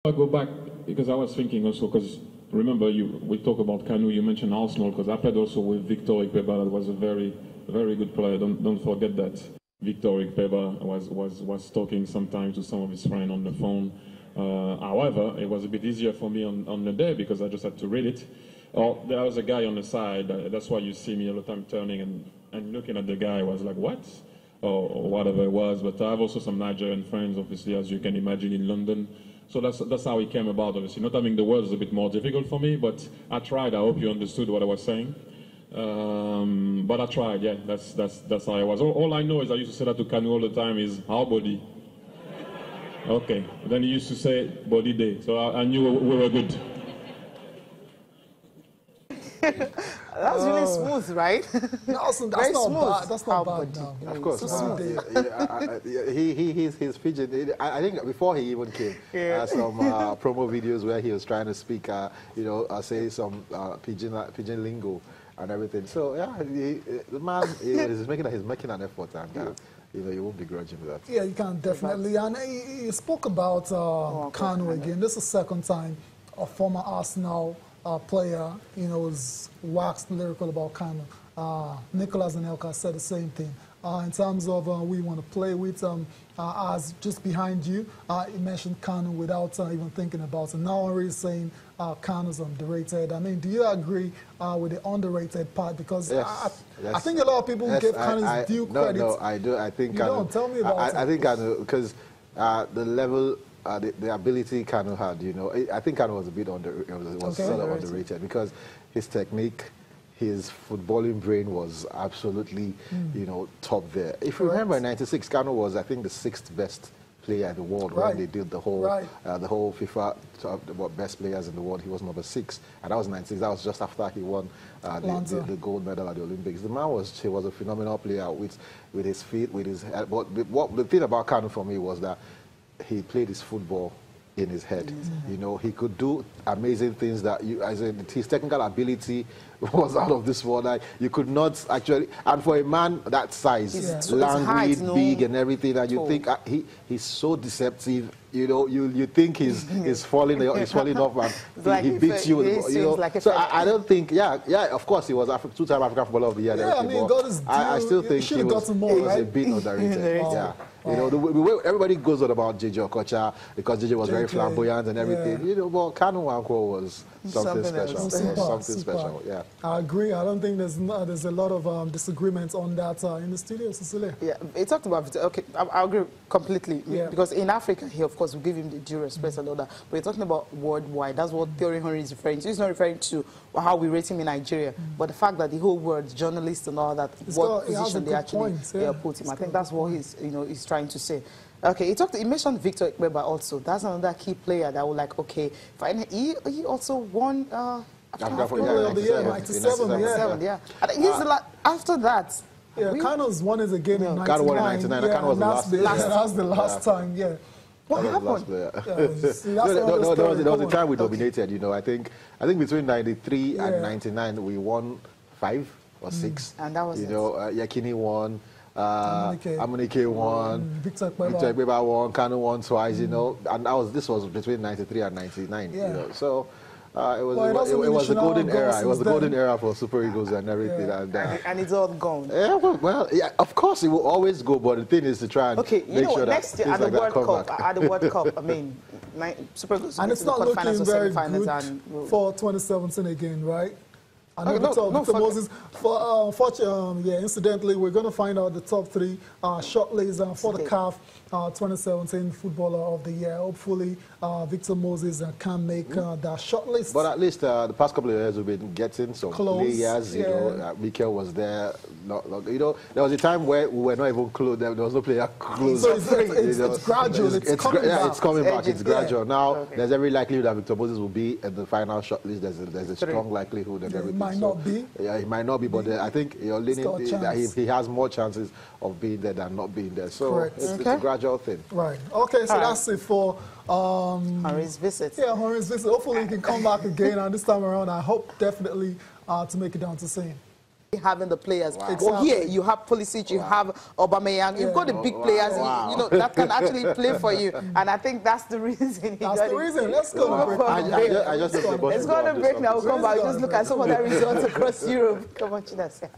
I'll go back because I was thinking also, because remember we talk about Kanu, you mentioned Arsenal, because I played also with Victor Ikpeba, that was a very good player. Don't forget that Victor Ikpeba was talking sometimes to some of his friends on the phone. However, it was a bit easier for me on the day because I just had to read it. Oh, there was a guy on the side, that's why you see me all the time turning and looking at the guy. I was like, what? Or whatever it was. But I have also some Nigerian friends, obviously, as you can imagine, in London. So that's how it came about, obviously. Not having the words is a bit more difficult for me, but I tried. I hope you understood what I was saying. But I tried, yeah. That's how I was. All I know is I used to say that to Kanu all the time is, how body? Okay. Then he used to say, body day. So I knew we were good. That's really smooth, right? That's not bad. That's not bad now. Of course. He's fidgeting. I think before he even came, some promo videos where he was trying to speak, say some pidgin lingo and everything. So yeah, the man he's making an effort, and you won't begrudge him that. Yeah, you can definitely. And he spoke about Kanu again. This is the second time a former Arsenal player, is waxed lyrical about Kanu. Nicolas Anelka said the same thing. In terms of we want to play with, as just behind you, he mentioned Kanu without even thinking about it. Now Henry is saying Kanu's underrated. I mean, do you agree with the underrated part? Because yes, I think a lot of people give Kanu's due credit. No, I do. I think Kanu. Tell me about it. I think Kanu, because the level. The ability Kanu had, I think Kanu was a bit sort of underrated because his technique, his footballing brain was absolutely, top there. If you remember in '96, Kanu was, I think, the 6th best player in the world when they did the whole FIFA best players in the world. He was number 6, and that was '96. That was just after he won the gold medal at the Olympics. The man was a phenomenal player with his feet, with his head. But the thing about Kanu for me was that he played his football in his head. He could do amazing things that his technical ability was out of this world. Like, you could not actually, and for a man that size, languid, big and everything, and you think he's so deceptive. You think he's falling off and he beats you. So I don't think, of course he was two-time African Footballer of the Year. Yeah, I mean, I still think he was a bit underrated. Yeah. The way everybody goes on about JJ Okocha because JJ was very flamboyant and everything. But Kanu Nwankwo was something special. Something special. Yeah. I agree. I don't think there's a lot of disagreements on that in the studio, Cecilia. Yeah, he talked about it. Okay, I agree completely. Yeah. Because in Africa, here, of course, we give him the due respect and all that. But we're talking about worldwide. That's what Thierry Henry is referring to. He's not referring to how we rate him in Nigeria, but the fact that the whole world, journalists and all that, what position they actually put him. I think that's what he's trying to say. Okay, he mentioned Victor Ikpeba also. That's another key player that would okay. He also won African Footballer of the Year, 97. Yeah. I think he's after that. Yeah, Kanu's won it again in 99. Kanu won in 99. Kanu was the last. That's the last time. Yeah. What happened? There was a time we dominated. I think between 93 and 99 we won 5 or 6. And that was Yakini won. Amunike won, Victor Ikpeba won, Kanu won twice, and this was between 93 and 99, so it was a golden era. It was the golden era for Super Eagles and everything, and it's all gone. Yeah, well, of course it will always go, but the thing is to try and make sure next that year at the World Cup, I mean, Super Eagles and it's not looking very good for 2017 again, right? I know Victor Moses. Incidentally, we're going to find out the top 3 shortlists for the CAF 2017 Footballer of the Year. Hopefully, Victor Moses can make that shortlist. But at least the past couple of years, we've been getting some players. Mikel was there. There was a time where we were not even close. There was no player close. So it's gradual. It's coming back. It's gradual. Now, there's every likelihood that Victor Moses will be in the final shortlist. There's a strong likelihood and everything. Might not be. Yeah, he might not be, but I think you're leaning that he has more chances of being there than not being there. So it's a gradual thing. Right. Okay, so that's it for Henry's visit. Yeah, Henry's visit. Hopefully he can come back again, and this time around I hope definitely to make it down to Spain. having the players. Wow. Well, Exactly. here you have Pulisic, you have Aubameyang, you've got the big players, you know, that can actually play for you. And I think that's the reason. That's the reason. Let's go. I just Let's go on a break now. We'll come back. Just look at some of the results across Europe. Come on, Chinasa.